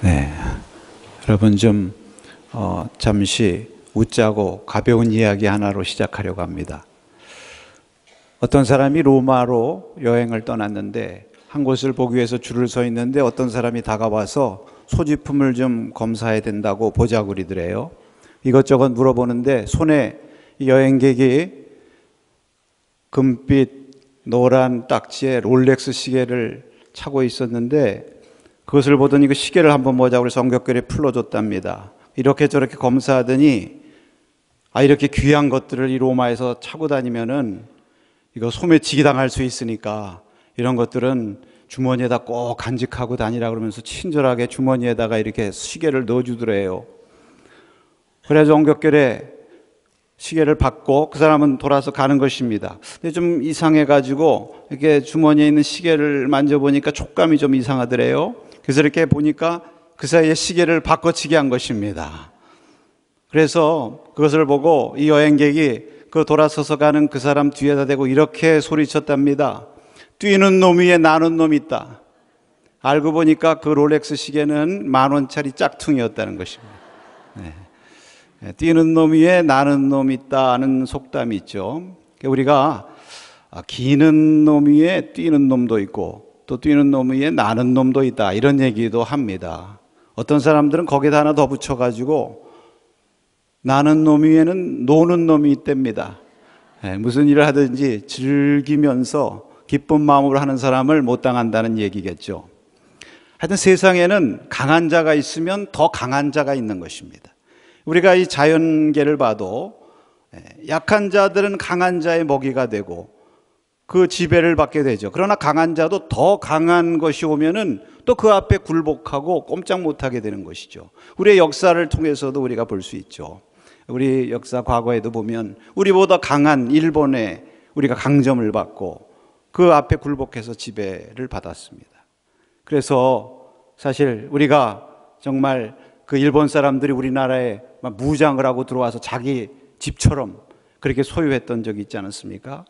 네, 여러분 좀 잠시 웃자고 가벼운 이야기 하나로 시작하려고 합니다. 어떤 사람이 로마로 여행을 떠났는데 한 곳을 보기 위해서 줄을 서 있는데 어떤 사람이 다가와서 소지품을 좀 검사해야 된다고 보자구리더래요. 이것저것 물어보는데 손에 여행객이 금빛 노란 딱지에 롤렉스 시계를 차고 있었는데 그것을 보더니 그 시계를 한번 보자고 해서 성격결에 풀어줬답니다. 이렇게 저렇게 검사하더니 이렇게 귀한 것들을 이 로마에서 차고 다니면은 이거 소매치기 당할 수 있으니까 이런 것들은 주머니에다 꼭 간직하고 다니라 그러면서 친절하게 주머니에다가 이렇게 시계를 넣어주더래요. 그래서 성격결에 시계를 받고 그 사람은 돌아서 가는 것입니다. 근데 좀 이상해가지고 이렇게 주머니에 있는 시계를 만져보니까 촉감이 좀 이상하더래요. 그래서 이렇게 보니까 그 사이에 시계를 바꿔치기 한 것입니다. 그래서 그것을 보고 이 여행객이 그 돌아서서 가는 그 사람 뒤에다 대고 이렇게 소리쳤답니다. 뛰는 놈 위에 나는 놈 있다. 알고 보니까 그 롤렉스 시계는 10,000원짜리 짝퉁이었다는 것입니다. 네. 뛰는 놈 위에 나는 놈 있다는 속담이 있죠. 우리가 기는 놈 위에 뛰는 놈도 있고 또 뛰는 놈 위에 나는 놈도 있다 이런 얘기도 합니다. 어떤 사람들은 거기다 하나 더 붙여가지고 나는 놈 위에는 노는 놈이 있답니다. 무슨 일을 하든지 즐기면서 기쁜 마음으로 하는 사람을 못 당한다는 얘기겠죠. 하여튼 세상에는 강한 자가 있으면 더 강한 자가 있는 것입니다. 우리가 이 자연계를 봐도 약한 자들은 강한 자의 먹이가 되고 그 지배를 받게 되죠. 그러나 강한 자도 더 강한 것이 오면은 또 그 앞에 굴복하고 꼼짝 못하게 되는 것이죠. 우리의 역사를 통해서도 우리가 볼 수 있죠. 우리 역사 과거에도 보면 우리보다 강한 일본에 우리가 강점을 받고 그 앞에 굴복해서 지배를 받았습니다. 그래서 사실 우리가 정말 그 일본 사람들이 우리나라에 무장을 하고 들어와서 자기 집처럼 그렇게 소유했던 적이 있지 않았습니까?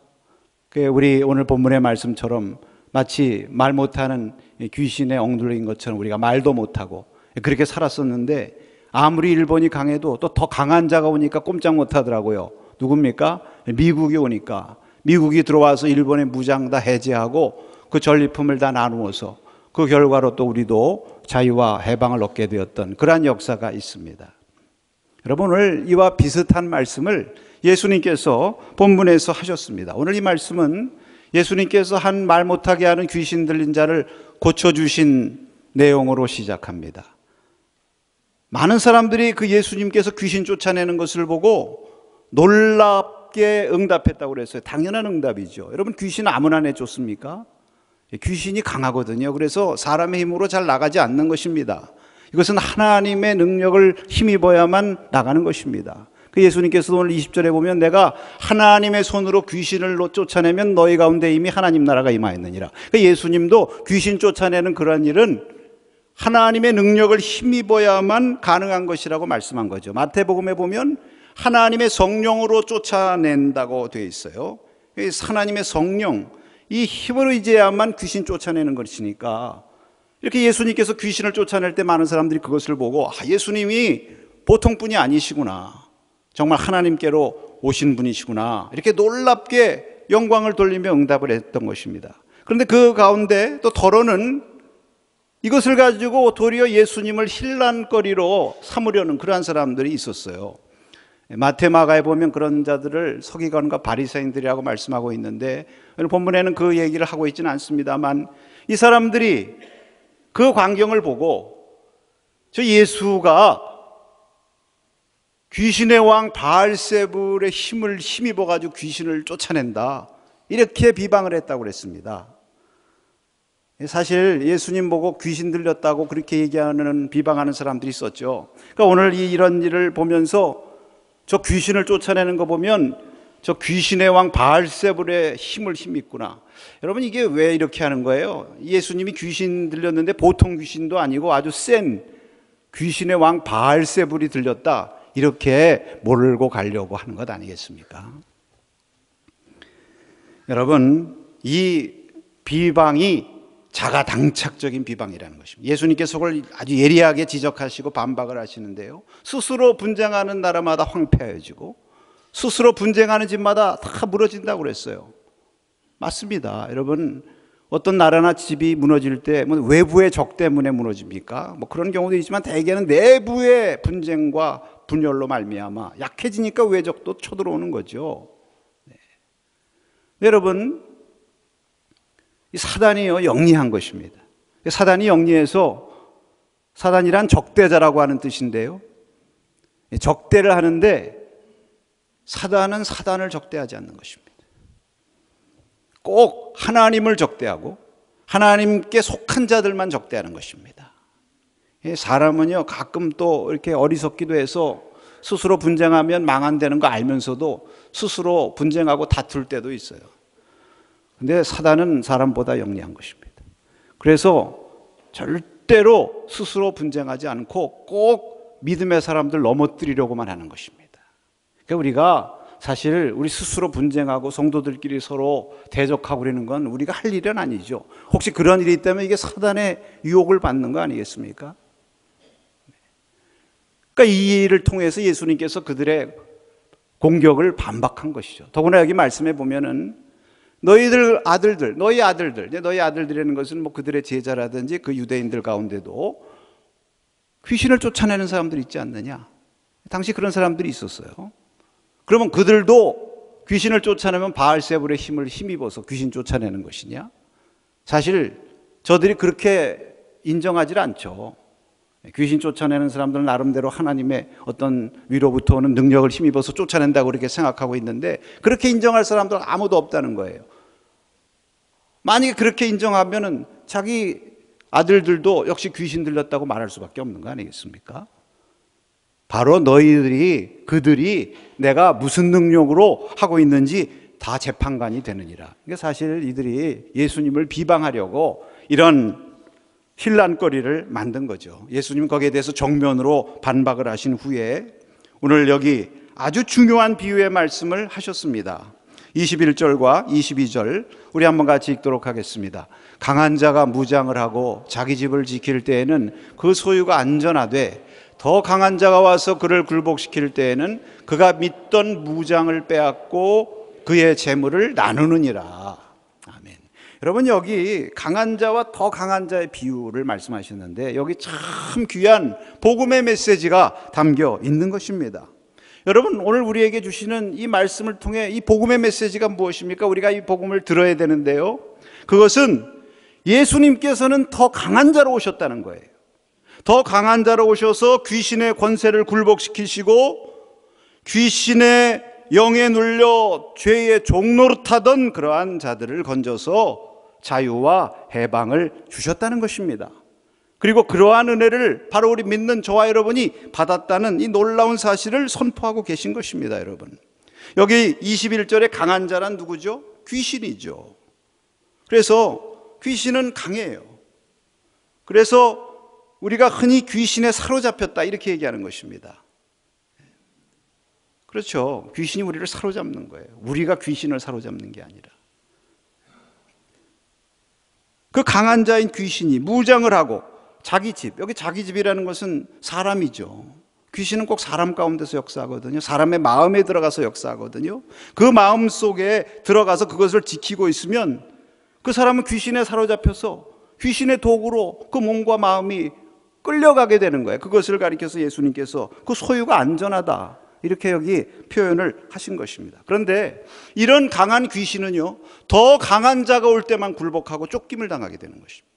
우리 오늘 본문의 말씀처럼 마치 말 못하는 귀신에 엉들린 것처럼 우리가 말도 못하고 그렇게 살았었는데 아무리 일본이 강해도 또 더 강한 자가 오니까 꼼짝 못하더라고요. 누굽니까? 미국이 오니까 미국이 들어와서 일본의 무장 다 해제하고 그 전리품을 다 나누어서 그 결과로 또 우리도 자유와 해방을 얻게 되었던 그러한 역사가 있습니다. 여러분 오늘 이와 비슷한 말씀을 예수님께서 본문에서 하셨습니다. 오늘 이 말씀은 예수님께서 한 말 못하게 하는 귀신 들린 자를 고쳐주신 내용으로 시작합니다. 많은 사람들이 그 예수님께서 귀신 쫓아내는 것을 보고 놀랍게 응답했다고 그랬어요. 당연한 응답이죠. 여러분 귀신 아무나 내쫓습니까? 귀신이 강하거든요. 그래서 사람의 힘으로 잘 나가지 않는 것입니다. 이것은 하나님의 능력을 힘입어야만 나가는 것입니다. 그 예수님께서 오늘 20절에 보면 내가 하나님의 손으로 귀신을 쫓아내면 너희 가운데 이미 하나님 나라가 임하였느니라. 그 예수님도 귀신 쫓아내는 그러한 일은 하나님의 능력을 힘입어야만 가능한 것이라고 말씀한 거죠. 마태복음에 보면 하나님의 성령으로 쫓아낸다고 되어 있어요. 하나님의 성령, 이 힘을 의지해야만 귀신 쫓아내는 것이니까 이렇게 예수님께서 귀신을 쫓아낼 때 많은 사람들이 그것을 보고 예수님이 보통 분이 아니시구나, 정말 하나님께로 오신 분이시구나, 이렇게 놀랍게 영광을 돌리며 응답을 했던 것입니다. 그런데 그 가운데 또 더러는 이것을 가지고 도리어 예수님을 힐난거리로 삼으려는 그러한 사람들이 있었어요. 마태 마가에 보면 그런 자들을 서기관과 바리새인들이라고 말씀하고 있는데 오늘 본문에는 그 얘기를 하고 있지는 않습니다만 이 사람들이 그 광경을 보고 저 예수가 귀신의 왕 바알세불의 힘을 힘입어가지고 귀신을 쫓아낸다 이렇게 비방을 했다고 그랬습니다. 사실 예수님 보고 귀신 들렸다고 그렇게 얘기하는 비방하는 사람들이 있었죠. 그러니까 오늘 이런 일을 보면서 저 귀신을 쫓아내는 거 보면 저 귀신의 왕 바알세불의 힘을 힘입구나. 여러분 이게 왜 이렇게 하는 거예요? 예수님이 귀신 들렸는데 보통 귀신도 아니고 아주 센 귀신의 왕 바알세불이 들렸다 이렇게 몰고 가려고 하는 것 아니겠습니까? 여러분 이 비방이 자가당착적인 비방이라는 것입니다. 예수님께서 그걸 아주 예리하게 지적하시고 반박을 하시는데요. 스스로 분쟁하는 나라마다 황폐해지고 스스로 분쟁하는 집마다 다 무너진다고 그랬어요. 맞습니다. 여러분, 어떤 나라나 집이 무너질 때 외부의 적 때문에 무너집니까? 그런 경우도 있지만 대개는 내부의 분쟁과 분열로 말미암아 약해지니까 외적도 쳐들어오는 거죠. 네. 여러분, 이 사단이요, 영리한 것입니다. 사단이 영리해서, 사단이란 적대자라고 하는 뜻인데요. 적대를 하는데 사단은 사단을 적대하지 않는 것입니다. 꼭 하나님을 적대하고 하나님께 속한 자들만 적대하는 것입니다. 사람은요, 가끔 또 이렇게 어리석기도 해서 스스로 분쟁하면 망한다는 거 알면서도 스스로 분쟁하고 다툴 때도 있어요. 근데 사단은 사람보다 영리한 것입니다. 그래서 절대로 스스로 분쟁하지 않고 꼭 믿음의 사람들 넘어뜨리려고만 하는 것입니다. 그러니까 우리가 사실 우리 스스로 분쟁하고 성도들끼리 서로 대적하고 그러는 건 우리가 할 일은 아니죠. 혹시 그런 일이 있다면 이게 사단의 유혹을 받는 거 아니겠습니까? 그러니까 이 일을 통해서 예수님께서 그들의 공격을 반박한 것이죠. 더구나 여기 말씀해 보면은 너희 아들들이라는 것은 그들의 제자라든지 그 유대인들 가운데도 귀신을 쫓아내는 사람들이 있지 않느냐? 당시 그런 사람들이 있었어요. 그러면 그들도 귀신을 쫓아내면 바알세불의 힘을 힘입어서 귀신 쫓아내는 것이냐? 사실 저들이 그렇게 인정하지 않죠. 귀신 쫓아내는 사람들은 나름대로 하나님의 어떤 위로부터 오는 능력을 힘입어서 쫓아낸다고 그렇게 생각하고 있는데 그렇게 인정할 사람들 아무도 없다는 거예요. 만약에 그렇게 인정하면은 자기 아들들도 역시 귀신 들렸다고 말할 수밖에 없는 거 아니겠습니까? 바로 그들이 내가 무슨 능력으로 하고 있는지 다 재판관이 되느니라. 그러니까 사실 이들이 예수님을 비방하려고 이런 힐난거리를 만든 거죠. 예수님 거기에 대해서 정면으로 반박을 하신 후에 오늘 여기 아주 중요한 비유의 말씀을 하셨습니다. 21절과 22절 우리 한번 같이 읽도록 하겠습니다. 강한 자가 무장을 하고 자기 집을 지킬 때에는 그 소유가 안전하되 더 강한 자가 와서 그를 굴복시킬 때에는 그가 믿던 무장을 빼앗고 그의 재물을 나누느니라. 아멘. 여러분, 여기 강한 자와 더 강한 자의 비유를 말씀하셨는데 여기 참 귀한 복음의 메시지가 담겨 있는 것입니다. 여러분, 오늘 우리에게 주시는 이 말씀을 통해 이 복음의 메시지가 무엇입니까? 우리가 이 복음을 들어야 되는데요, 그것은 예수님께서는 더 강한 자로 오셨다는 거예요. 더 강한 자로 오셔서 귀신의 권세를 굴복시키시고 귀신의 영에 눌려 죄의 종노릇하던 그러한 자들을 건져서 자유와 해방을 주셨다는 것입니다. 그리고 그러한 은혜를 바로 우리 믿는 저와 여러분이 받았다는 이 놀라운 사실을 선포하고 계신 것입니다. 여러분, 여기 21절에 강한 자란 누구죠? 귀신이죠. 그래서 귀신은 강해요. 그래서 우리가 흔히 귀신에 사로잡혔다 이렇게 얘기하는 것입니다. 그렇죠. 귀신이 우리를 사로잡는 거예요. 우리가 귀신을 사로잡는 게 아니라. 그 강한 자인 귀신이 무장을 하고 자기 집, 여기 자기 집이라는 것은 사람이죠. 귀신은 꼭 사람 가운데서 역사하거든요. 사람의 마음에 들어가서 역사하거든요. 그 마음 속에 들어가서 그것을 지키고 있으면 그 사람은 귀신에 사로잡혀서 귀신의 도구로 그 몸과 마음이 끌려가게 되는 거예요. 그것을 가리켜서 예수님께서 그 소유가 안전하다 이렇게 여기 표현을 하신 것입니다. 그런데 이런 강한 귀신은요, 더 강한 자가 올 때만 굴복하고 쫓김을 당하게 되는 것입니다.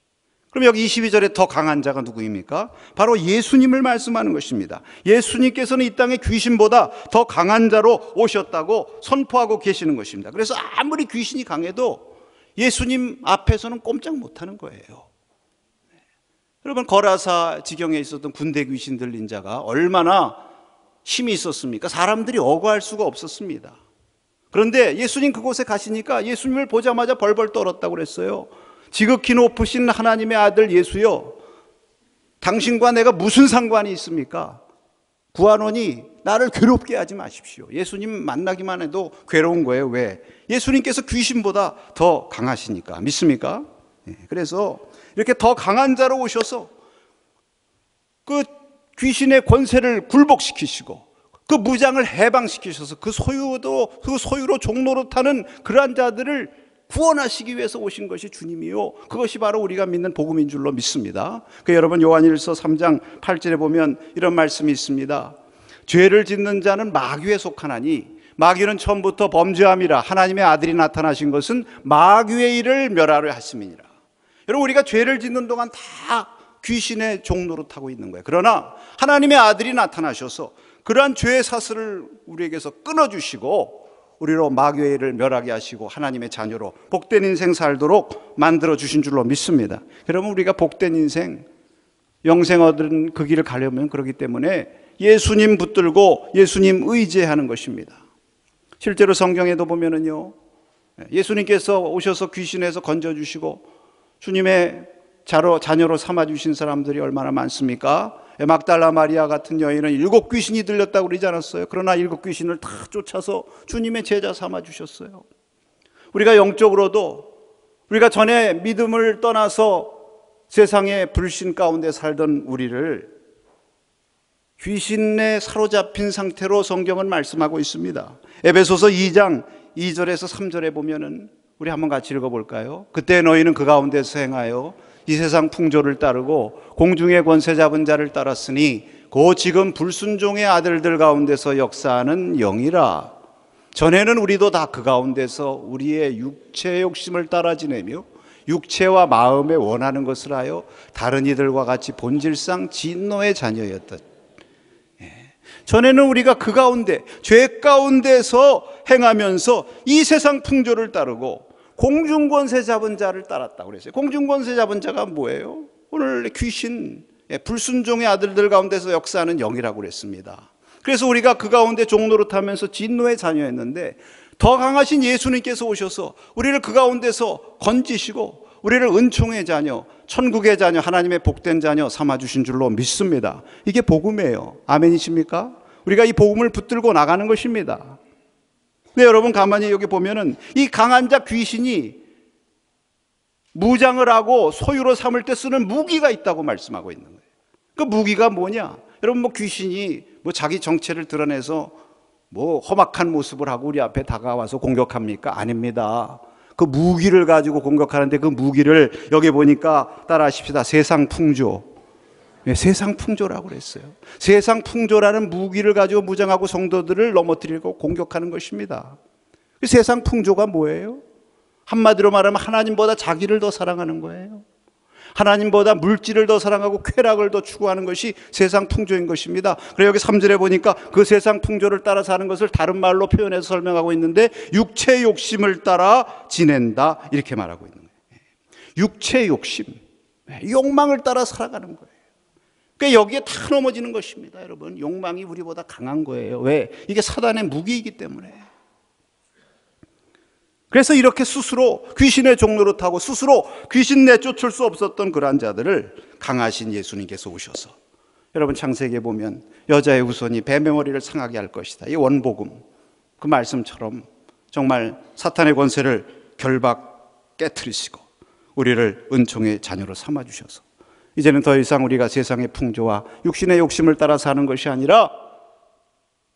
그럼 여기 22절에 더 강한 자가 누구입니까? 바로 예수님을 말씀하는 것입니다. 예수님께서는 이 땅에 귀신보다 더 강한 자로 오셨다고 선포하고 계시는 것입니다. 그래서 아무리 귀신이 강해도 예수님 앞에서는 꼼짝 못하는 거예요. 여러분, 거라사 지경에 있었던 군대 귀신 들린 자가 얼마나 힘이 있었습니까? 사람들이 어거할 수가 없었습니다. 그런데 예수님 그곳에 가시니까 예수님을 보자마자 벌벌 떨었다고 그랬어요. 지극히 높으신 하나님의 아들 예수여, 당신과 내가 무슨 상관이 있습니까? 구하노니 나를 괴롭게 하지 마십시오. 예수님 만나기만 해도 괴로운 거예요. 왜? 예수님께서 귀신보다 더 강하시니까. 믿습니까? 그래서 이렇게 더 강한 자로 오셔서 그 귀신의 권세를 굴복시키시고 그 무장을 해방시키셔서 그 소유로 종노릇하는 그러한 자들을 구원하시기 위해서 오신 것이 주님이요, 그것이 바로 우리가 믿는 복음인 줄로 믿습니다. 여러분 요한일서 3장 8절에 보면 이런 말씀이 있습니다. 죄를 짓는 자는 마귀에 속하나니 마귀는 처음부터 범죄함이라 하나님의 아들이 나타나신 것은 마귀의 일을 멸하려 하심이니라. 여러분, 우리가 죄를 짓는 동안 다 귀신의 종노릇하고 있는 거예요. 그러나 하나님의 아들이 나타나셔서 그러한 죄의 사슬을 우리에게서 끊어주시고 우리로 마귀의 일을 멸하게 하시고 하나님의 자녀로 복된 인생 살도록 만들어 주신 줄로 믿습니다. 여러분, 우리가 복된 인생, 영생 얻은 그 길을 가려면 그렇기 때문에 예수님 붙들고 예수님 의지하는 것입니다. 실제로 성경에도 보면은요, 예수님께서 오셔서 귀신에서 건져주시고 주님의 자녀로 삼아주신 사람들이 얼마나 많습니까? 막달라 마리아 같은 여인은 7 귀신이 들렸다고 그러지 않았어요? 그러나 7 귀신을 다 쫓아서 주님의 제자 삼아주셨어요. 우리가 영적으로도 우리가 전에 믿음을 떠나서 세상의 불신 가운데 살던 우리를 귀신에 사로잡힌 상태로 성경은 말씀하고 있습니다. 에베소서 2장 2절에서 3절에 보면은 우리 한번 같이 읽어볼까요? 그때 너희는 그 가운데서 행하여 이 세상 풍조를 따르고 공중의 권세 잡은 자를 따랐으니 곧 지금 불순종의 아들들 가운데서 역사하는 영이라. 전에는 우리도 다 그 가운데서 우리의 육체의 욕심을 따라 지내며 육체와 마음에 원하는 것을 하여 다른 이들과 같이 본질상 진노의 자녀였다. 전에는 우리가 그 가운데, 죄 가운데서 행하면서 이 세상 풍조를 따르고 공중권세 잡은 자를 따랐다고 그랬어요. 공중권세 잡은 자가 뭐예요? 오늘 귀신, 불순종의 아들들 가운데서 역사하는 영이라고 그랬습니다. 그래서 우리가 그 가운데 종노릇하면서 진노의 자녀였는데 더 강하신 예수님께서 오셔서 우리를 그 가운데서 건지시고 우리를 은총의 자녀, 천국의 자녀, 하나님의 복된 자녀 삼아주신 줄로 믿습니다. 이게 복음이에요. 아멘이십니까? 우리가 이 복음을 붙들고 나가는 것입니다. 네, 여러분 가만히 여기 보면은 이 강한 자 귀신이 무장을 하고 소유로 삼을 때 쓰는 무기가 있다고 말씀하고 있는 거예요. 그 무기가 뭐냐? 여러분, 귀신이 자기 정체를 드러내서 험악한 모습을 하고 우리 앞에 다가와서 공격합니까? 아닙니다. 그 무기를 가지고 공격하는데 그 무기를 여기 보니까 따라하십시다. 세상 풍조. 세상 풍조라고 그랬어요. 세상 풍조라는 무기를 가지고 무장하고 성도들을 넘어뜨리고 공격하는 것입니다. 세상 풍조가 뭐예요? 한마디로 말하면 하나님보다 자기를 더 사랑하는 거예요. 하나님보다 물질을 더 사랑하고 쾌락을 더 추구하는 것이 세상 풍조인 것입니다. 그래서 여기 3절에 보니까 그 세상 풍조를 따라 사는 것을 다른 말로 표현해서 설명하고 있는데 육체 욕심을 따라 지낸다, 이렇게 말하고 있는 거예요. 육체 욕심, 욕망을 따라 살아가는 거예요. 그러니까 여기에 다 넘어지는 것입니다. 여러분, 욕망이 우리보다 강한 거예요. 왜? 이게 사단의 무기이기 때문에. 그래서 이렇게 스스로 귀신의 종노릇하고 스스로 귀신 내쫓을 수 없었던 그러한 자들을 강하신 예수님께서 오셔서, 여러분 창세기에 보면 여자의 후손이 뱀의 머리를 상하게 할 것이다, 이 원복음 그 말씀처럼 정말 사탄의 권세를 결박 깨트리시고 우리를 은총의 자녀로 삼아주셔서 이제는 더 이상 우리가 세상의 풍조와 육신의 욕심을 따라 사는 것이 아니라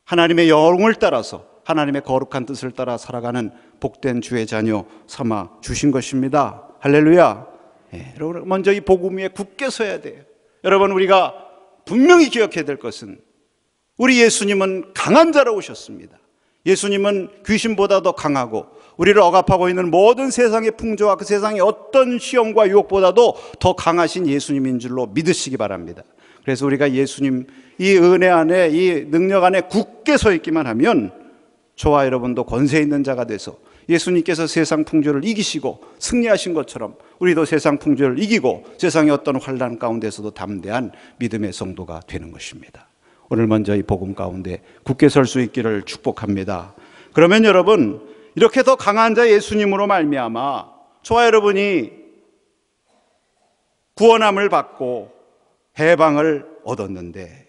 하나님의 영을 따라서 하나님의 거룩한 뜻을 따라 살아가는 복된 주의 자녀 삼아 주신 것입니다. 할렐루야. 여러분, 먼저 이 복음 위에 굳게 서야 돼요. 여러분, 우리가 분명히 기억해야 될 것은 우리 예수님은 강한 자로 오셨습니다. 예수님은 귀신보다 더 강하고 우리를 억압하고 있는 모든 세상의 풍조와 그 세상의 어떤 시험과 유혹보다도 더 강하신 예수님인 줄로 믿으시기 바랍니다. 그래서 우리가 예수님 이 은혜 안에, 이 능력 안에 굳게 서 있기만 하면 저와 여러분도 권세 있는 자가 돼서 예수님께서 세상 풍조를 이기시고 승리하신 것처럼 우리도 세상 풍조를 이기고 세상의 어떤 환난 가운데서도 담대한 믿음의 성도가 되는 것입니다. 오늘 먼저 이 복음 가운데 굳게 설 수 있기를 축복합니다. 그러면 여러분, 이렇게 더 강한 자 예수님으로 말미암아 저와 여러분이 구원함을 받고 해방을 얻었는데,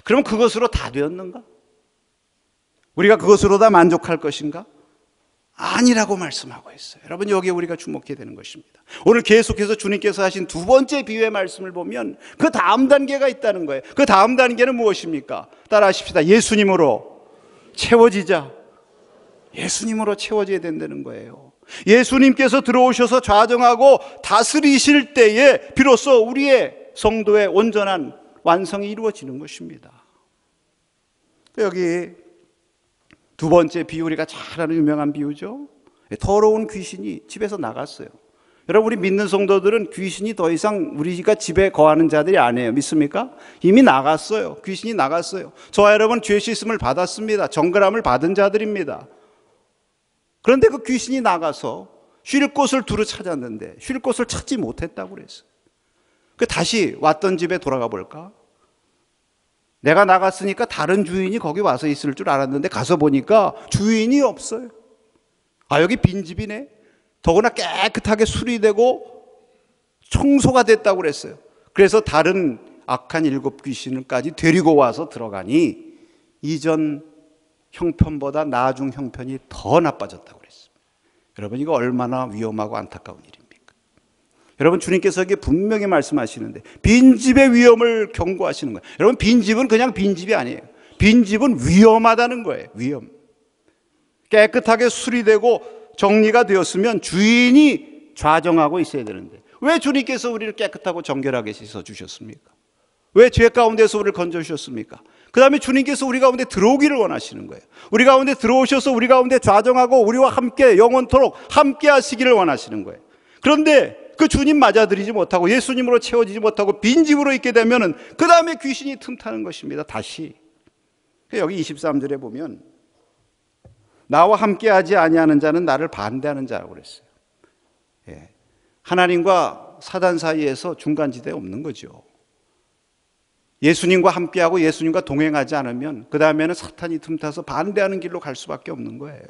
그럼 그것으로 다 되었는가? 우리가 그것으로 다 만족할 것인가? 아니라고 말씀하고 있어요. 여러분, 여기에 우리가 주목해야 되는 것입니다. 오늘 계속해서 주님께서 하신 두 번째 비유의 말씀을 보면 그 다음 단계가 있다는 거예요. 그 다음 단계는 무엇입니까? 따라 하십시다. 예수님으로 채워지자. 예수님으로 채워져야 된다는 거예요. 예수님께서 들어오셔서 좌정하고 다스리실 때에 비로소 우리의 성도의 온전한 완성이 이루어지는 것입니다. 여기 두 번째 비유, 우리가 잘 아는 유명한 비유죠. 더러운 귀신이 집에서 나갔어요. 여러분, 우리 믿는 성도들은 귀신이 더 이상 우리가 집에 거하는 자들이 아니에요. 믿습니까? 이미 나갔어요. 귀신이 나갔어요. 저와 여러분 죄 씻음을 받았습니다. 정결함을 받은 자들입니다. 그런데 그 귀신이 나가서 쉴 곳을 두루 찾았는데 쉴 곳을 찾지 못했다고 그랬어요. 다시 왔던 집에 돌아가 볼까? 내가 나갔으니까 다른 주인이 거기 와서 있을 줄 알았는데 가서 보니까 주인이 없어요. 아, 여기 빈집이네. 더구나 깨끗하게 수리되고 청소가 됐다고 그랬어요. 그래서 다른 악한 7 귀신을까지 데리고 와서 들어가니 이전 형편보다 나중 형편이 더 나빠졌다고 그랬어요. 여러분, 이거 얼마나 위험하고 안타까운 일입니까? 여러분, 주님께서 여기 분명히 말씀하시는데 빈집의 위험을 경고하시는 거예요. 여러분, 빈집은 그냥 빈집이 아니에요. 빈집은 위험하다는 거예요. 위험. 깨끗하게 수리되고 정리가 되었으면 주인이 좌정하고 있어야 되는데 왜 주님께서 우리를 깨끗하고 정결하게 씻어주셨습니까? 왜 죄 가운데서 우리를 건져주셨습니까? 그 다음에 주님께서 우리 가운데 들어오기를 원하시는 거예요. 우리 가운데 들어오셔서 우리 가운데 좌정하고 우리와 함께 영원토록 함께 하시기를 원하시는 거예요. 그런데 그 주님 맞아들이지 못하고 예수님으로 채워지지 못하고 빈집으로 있게 되면은 그 다음에 귀신이 틈타는 것입니다. 다시. 여기 23절에 보면 나와 함께 하지 아니하는 자는 나를 반대하는 자라고 그랬어요. 예. 하나님과 사단 사이에서 중간지대에 없는 거죠. 예수님과 함께하고 예수님과 동행하지 않으면 그 다음에는 사탄이 틈타서 반대하는 길로 갈 수밖에 없는 거예요.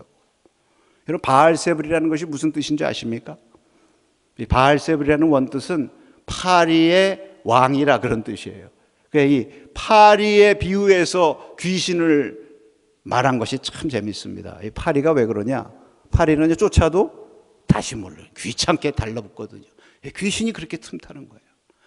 여러분, 바알세불이라는 것이 무슨 뜻인지 아십니까? 이 바알세불이라는 원뜻은 파리의 왕이라 그런 뜻이에요. 그러니까 이 파리의 비유에서 귀신을 말한 것이 참 재밌습니다. 이 파리가 왜 그러냐? 파리는 쫓아도 다시 몰라요. 귀찮게 달라붙거든요. 귀신이 그렇게 틈타는 거예요.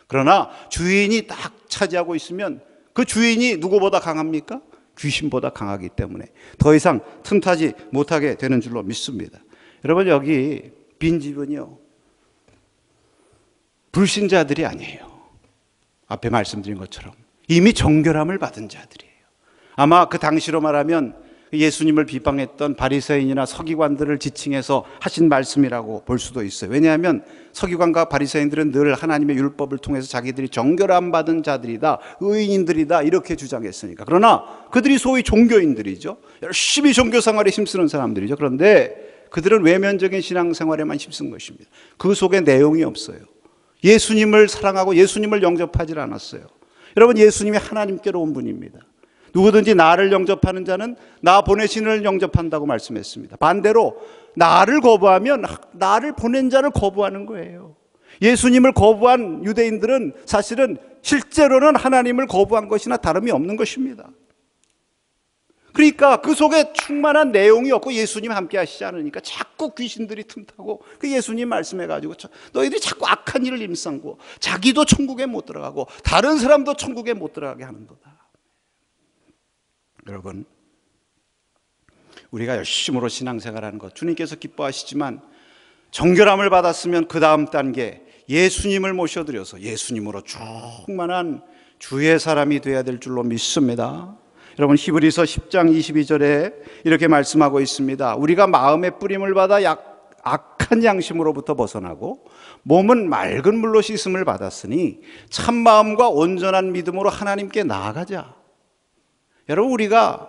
그러나 주인이 딱 차지하고 있으면 그 주인이 누구보다 강합니까? 귀신보다 강하기 때문에 더 이상 틈타지 못하게 되는 줄로 믿습니다. 여러분, 여기 빈집은요, 불신자들이 아니에요. 앞에 말씀드린 것처럼 이미 정결함을 받은 자들이에요. 아마 그 당시로 말하면 예수님을 비방했던 바리새인이나 서기관들을 지칭해서 하신 말씀이라고 볼 수도 있어요. 왜냐하면 서기관과 바리새인들은 늘 하나님의 율법을 통해서 자기들이 정결함 받은 자들이다, 의인들이다 이렇게 주장했으니까. 그러나 그들이 소위 종교인들이죠. 열심히 종교 생활에 힘쓰는 사람들이죠. 그런데 그들은 외면적인 신앙생활에만 힘쓴 것입니다. 그 속에 내용이 없어요. 예수님을 사랑하고 예수님을 영접하지 않았어요. 여러분, 예수님이 하나님께로 온 분입니다. 누구든지 나를 영접하는 자는 나 보내신 이를 영접한다고 말씀했습니다. 반대로 나를 거부하면 나를 보낸 자를 거부하는 거예요. 예수님을 거부한 유대인들은 사실은 실제로는 하나님을 거부한 것이나 다름이 없는 것입니다. 그러니까 그 속에 충만한 내용이 없고 예수님 함께 하시지 않으니까 자꾸 귀신들이 틈타고 그 예수님 말씀해가지고 너희들이 자꾸 악한 일을 임상고 자기도 천국에 못 들어가고 다른 사람도 천국에 못 들어가게 하는도다. 여러분, 우리가 열심으로 신앙생활하는 것 주님께서 기뻐하시지만 정결함을 받았으면 그 다음 단계 예수님을 모셔드려서 예수님으로 충만한 주의 사람이 되어야 될 줄로 믿습니다. 여러분, 히브리서 10장 22절에 이렇게 말씀하고 있습니다. 우리가 마음의 뿌림을 받아 악한 양심으로부터 벗어나고 몸은 맑은 물로 씻음을 받았으니 참마음과 온전한 믿음으로 하나님께 나아가자. 여러분, 우리가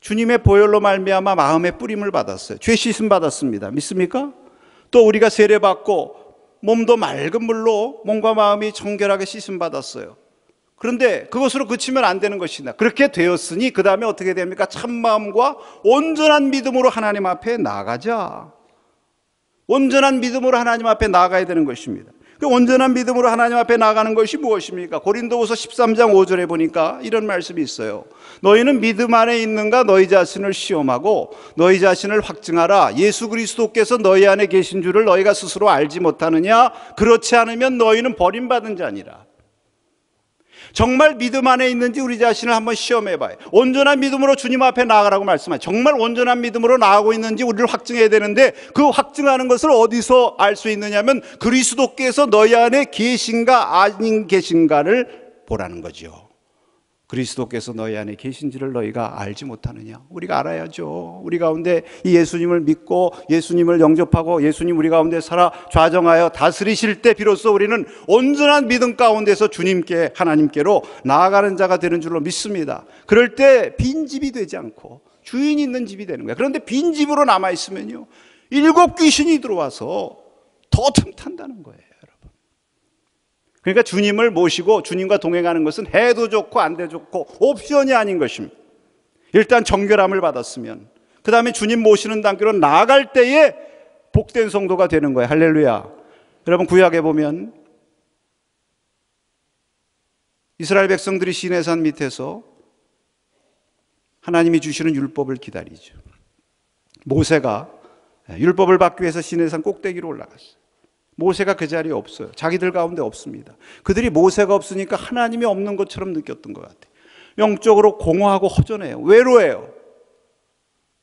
주님의 보혈로 말미암아 마음의 뿌림을 받았어요. 죄 씻음 받았습니다. 믿습니까? 또 우리가 세례받고 몸도 맑은 물로 몸과 마음이 정결하게 씻음 받았어요. 그런데 그것으로 그치면 안 되는 것이다. 그렇게 되었으니 그 다음에 어떻게 됩니까? 참마음과 온전한 믿음으로 하나님 앞에 나아가자. 온전한 믿음으로 하나님 앞에 나아가야 되는 것입니다. 그 온전한 믿음으로 하나님 앞에 나가는 것이 무엇입니까? 고린도후서 13장 5절에 보니까 이런 말씀이 있어요. 너희는 믿음 안에 있는가 너희 자신을 시험하고 너희 자신을 확증하라. 예수 그리스도께서 너희 안에 계신 줄을 너희가 스스로 알지 못하느냐? 그렇지 않으면 너희는 버림받은 자니라. 정말 믿음 안에 있는지 우리 자신을 한번 시험해 봐요. 온전한 믿음으로 주님 앞에 나아가라고 말씀하죠. 정말 온전한 믿음으로 나아가고 있는지 우리를 확증해야 되는데, 그 확증하는 것을 어디서 알 수 있느냐면 그리스도께서 너희 안에 계신가 아닌 계신가를 보라는 거죠. 그리스도께서 너희 안에 계신지를 너희가 알지 못하느냐? 우리가 알아야죠. 우리 가운데 이 예수님을 믿고 예수님을 영접하고 예수님 우리 가운데 살아 좌정하여 다스리실 때 비로소 우리는 온전한 믿음 가운데서 주님께, 하나님께로 나아가는 자가 되는 줄로 믿습니다. 그럴 때 빈집이 되지 않고 주인이 있는 집이 되는 거예요. 그런데 빈집으로 남아있으면요, 7 귀신이 들어와서 더 틈탄다는 거예요. 그러니까 주님을 모시고 주님과 동행하는 것은 해도 좋고 안 돼도 좋고 옵션이 아닌 것입니다. 일단 정결함을 받았으면 그 다음에 주님 모시는 단계로 나아갈 때에 복된 성도가 되는 거예요. 할렐루야. 여러분, 구약에 보면 이스라엘 백성들이 시내산 밑에서 하나님이 주시는 율법을 기다리죠. 모세가 율법을 받기 위해서 시내산 꼭대기로 올라갔어요. 모세가 그 자리에 없어요. 자기들 가운데 없습니다. 그들이 모세가 없으니까 하나님이 없는 것처럼 느꼈던 것 같아요. 영적으로 공허하고 허전해요. 외로워요.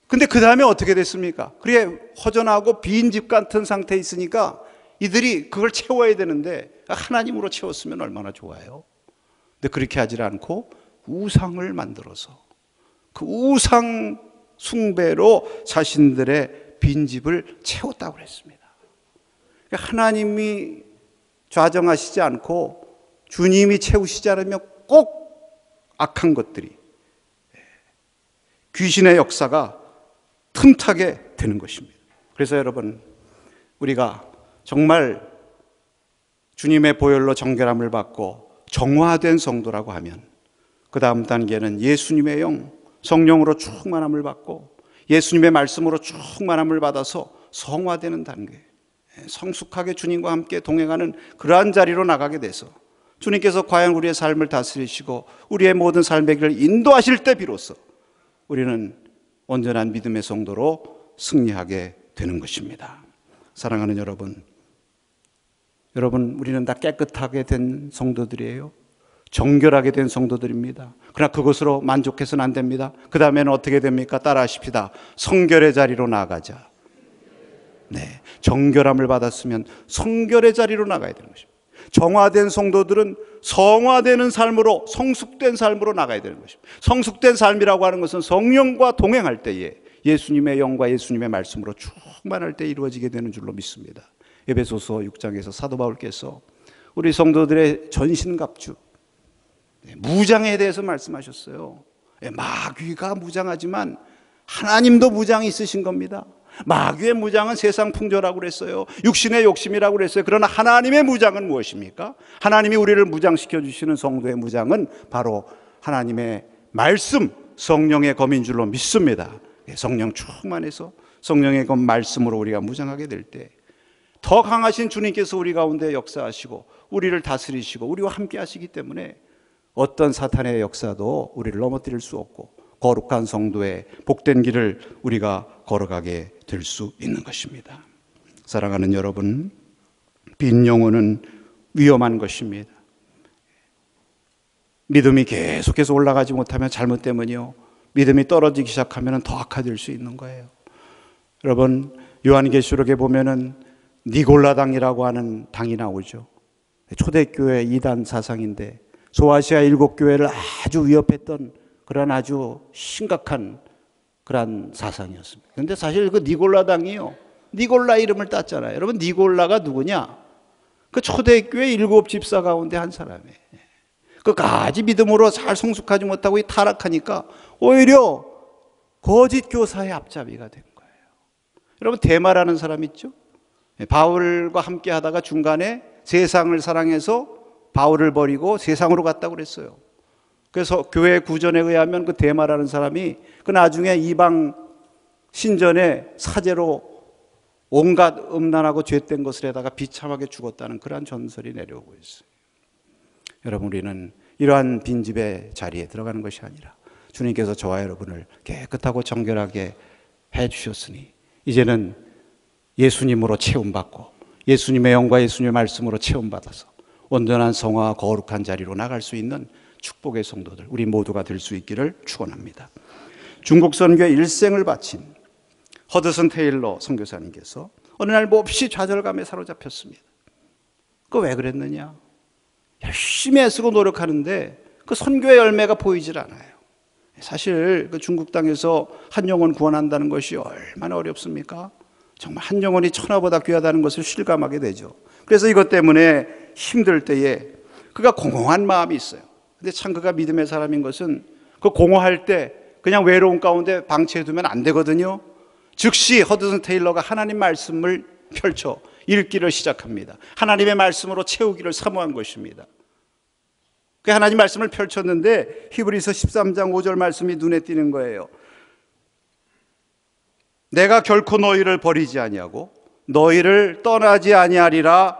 근데 그 다음에 어떻게 됐습니까? 그게 허전하고 빈 집 같은 상태에 있으니까 이들이 그걸 채워야 되는데 하나님으로 채웠으면 얼마나 좋아요. 근데 그렇게 하지 않고 우상을 만들어서 그 우상 숭배로 자신들의 빈집을 채웠다고 그랬습니다. 하나님이 좌정하시지 않고 주님이 채우시지 않으면 꼭 악한 것들이, 귀신의 역사가 틈타게 되는 것입니다. 그래서 여러분, 우리가 정말 주님의 보혈로 정결함을 받고 정화된 성도라고 하면 그 다음 단계는 예수님의 영, 성령으로 충만함을 받고 예수님의 말씀으로 충만함을 받아서 성화되는 단계, 성숙하게 주님과 함께 동행하는 그러한 자리로 나가게 돼서 주님께서 과연 우리의 삶을 다스리시고 우리의 모든 삶의 길을 인도하실 때 비로소 우리는 온전한 믿음의 성도로 승리하게 되는 것입니다. 사랑하는 여러분, 우리는 다 깨끗하게 된 성도들이에요. 정결하게 된 성도들입니다. 그러나 그것으로 만족해서는 안 됩니다. 그 다음에는 어떻게 됩니까? 따라하십시다. 성결의 자리로 나아가자. 네, 정결함을 받았으면 성결의 자리로 나가야 되는 것입니다. 정화된 성도들은 성화되는 삶으로, 성숙된 삶으로 나가야 되는 것입니다. 성숙된 삶이라고 하는 것은 성령과 동행할 때에 예수님의 영과 예수님의 말씀으로 충만할 때 이루어지게 되는 줄로 믿습니다. 에베소서 6장에서 사도 바울께서 우리 성도들의 전신갑주, 무장에 대해서 말씀하셨어요. 마귀가 무장하지만 하나님도 무장이 있으신 겁니다. 마귀의 무장은 세상 풍조라고 그랬어요. 육신의 욕심이라고 그랬어요. 그러나 하나님의 무장은 무엇입니까? 하나님이 우리를 무장시켜 주시는 성도의 무장은 바로 하나님의 말씀, 성령의 검인 줄로 믿습니다. 성령 충만해서 성령의 검 말씀으로 우리가 무장하게 될 때 더 강하신 주님께서 우리 가운데 역사하시고 우리를 다스리시고 우리와 함께 하시기 때문에 어떤 사탄의 역사도 우리를 넘어뜨릴 수 없고 거룩한 성도의 복된 길을 우리가 걸어가게 될 수 있는 것입니다. 사랑하는 여러분, 빈 영혼은 위험한 것입니다. 믿음이 계속해서 올라가지 못하면 잘못 때문이요, 믿음이 떨어지기 시작하면 더 악화될 수 있는 거예요. 여러분, 요한계시록에 보면은 니골라당이라고 하는 당이 나오죠. 초대교회 이단 사상인데 소아시아 7교회를 아주 위협했던 그런 아주 심각한 그런 사상이었습니다. 그런데 사실 그 니골라당이요, 니골라 이름을 땄잖아요. 여러분, 니골라가 누구냐? 그 초대교회 7 집사 가운데 한 사람이에요. 끝까지 믿음으로 잘 성숙하지 못하고 타락하니까 오히려 거짓 교사의 앞잡이가 된 거예요. 여러분, 데마라는 사람 있죠? 바울과 함께 하다가 중간에 세상을 사랑해서 바울을 버리고 세상으로 갔다고 그랬어요. 그래서 교회 구전에 의하면 그 데마라는 사람이 그 나중에 이방 신전의 사제로 온갖 음란하고 죄된 것을 해다가 비참하게 죽었다는 그러한 전설이 내려오고 있어요. 여러분, 우리는 이러한 빈집의 자리에 들어가는 것이 아니라 주님께서 저와 여러분을 깨끗하고 정결하게 해주셨으니 이제는 예수님으로 채움받고 예수님의 영과 예수님의 말씀으로 채움받아서 온전한 성화와 거룩한 자리로 나갈 수 있는 축복의 성도들, 우리 모두가 될 수 있기를 축원합니다. 중국 선교에 일생을 바친 허드슨 테일러 선교사님께서 어느 날 몹시 좌절감에 사로잡혔습니다. 그 왜 그랬느냐? 열심히 애쓰고 노력하는데 그 선교의 열매가 보이질 않아요. 사실 그 중국 땅에서 한 영혼 구원한다는 것이 얼마나 어렵습니까? 정말 한 영혼이 천하보다 귀하다는 것을 실감하게 되죠. 그래서 이것 때문에 힘들 때에 그가 공허한 마음이 있어요. 근데 참 그가 믿음의 사람인 것은 그 공허할 때 그냥 외로운 가운데 방치해두면 안 되거든요. 즉시 허드슨 테일러가 하나님 말씀을 펼쳐 읽기를 시작합니다. 하나님의 말씀으로 채우기를 사모한 것입니다. 그 하나님 말씀을 펼쳤는데 히브리서 13장 5절 말씀이 눈에 띄는 거예요. 내가 결코 너희를 버리지 아니하고 너희를 떠나지 아니하리라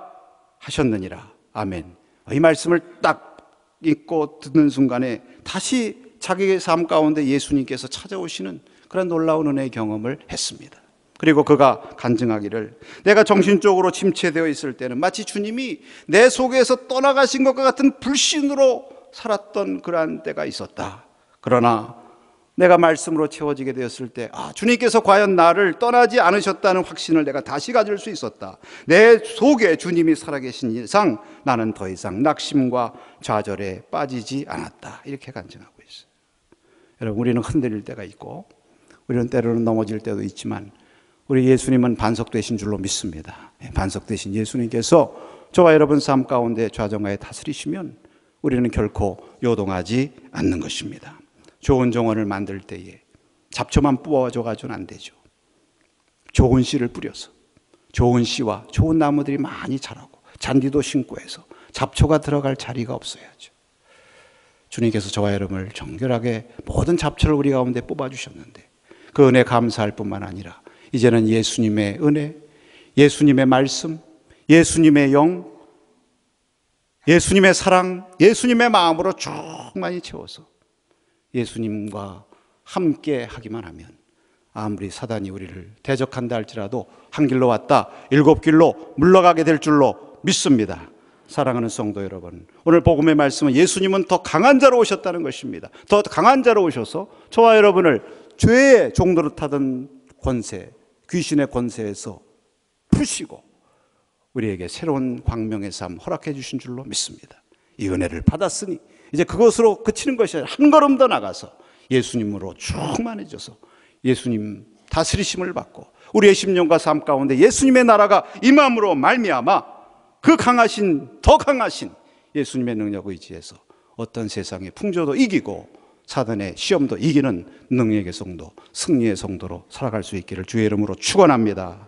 하셨느니라. 아멘. 이 말씀을 딱 읽고 듣는 순간에 다시 자기의 삶 가운데 예수님께서 찾아오시는 그런 놀라운 은혜의 경험을 했습니다. 그리고 그가 간증하기를 내가 정신적으로 침체되어 있을 때는 마치 주님이 내 속에서 떠나가신 것과 같은 불신으로 살았던 그러한 때가 있었다. 그러나 내가 말씀으로 채워지게 되었을 때 주님께서 과연 나를 떠나지 않으셨다는 확신을 내가 다시 가질 수 있었다. 내 속에 주님이 살아계신 이상 나는 더 이상 낙심과 좌절에 빠지지 않았다. 이렇게 간증하고 있어요. 여러분, 우리는 흔들릴 때가 있고 우리는 때로는 넘어질 때도 있지만 우리 예수님은 반석되신 줄로 믿습니다. 반석되신 예수님께서 저와 여러분 삶 가운데 좌정하에 다스리시면 우리는 결코 요동하지 않는 것입니다. 좋은 정원을 만들 때에 잡초만 뽑아줘 가지고는 안 되죠. 좋은 씨를 뿌려서 좋은 씨와 좋은 나무들이 많이 자라고 잔디도 심고 해서 잡초가 들어갈 자리가 없어야죠. 주님께서 저와 여러분을 정결하게 모든 잡초를 우리 가운데 뽑아주셨는데 그 은혜 감사할 뿐만 아니라 이제는 예수님의 은혜, 예수님의 말씀, 예수님의 영, 예수님의 사랑, 예수님의 마음으로 충만히 채워서 예수님과 함께 하기만 하면 아무리 사단이 우리를 대적한다 할지라도 한 길로 왔다 7길로 물러가게 될 줄로 믿습니다. 사랑하는 성도 여러분, 오늘 복음의 말씀은 예수님은 더 강한 자로 오셨다는 것입니다. 더 강한 자로 오셔서 저와 여러분을 죄의 종로를 타던 권세, 귀신의 권세에서 푸시고 우리에게 새로운 광명의 삶 허락해 주신 줄로 믿습니다. 이 은혜를 받았으니 이제 그것으로 그치는 것이 아니라 한 걸음 더 나가서 예수님으로 충만해져서 예수님 다스리심을 받고 우리의 심령과 삶 가운데 예수님의 나라가 임함으로 말미암아 그 강하신, 더 강하신 예수님의 능력 의지에서 어떤 세상의 풍조도 이기고 사단의 시험도 이기는 능력의 성도, 승리의 성도로 살아갈 수 있기를 주의 이름으로 축원합니다.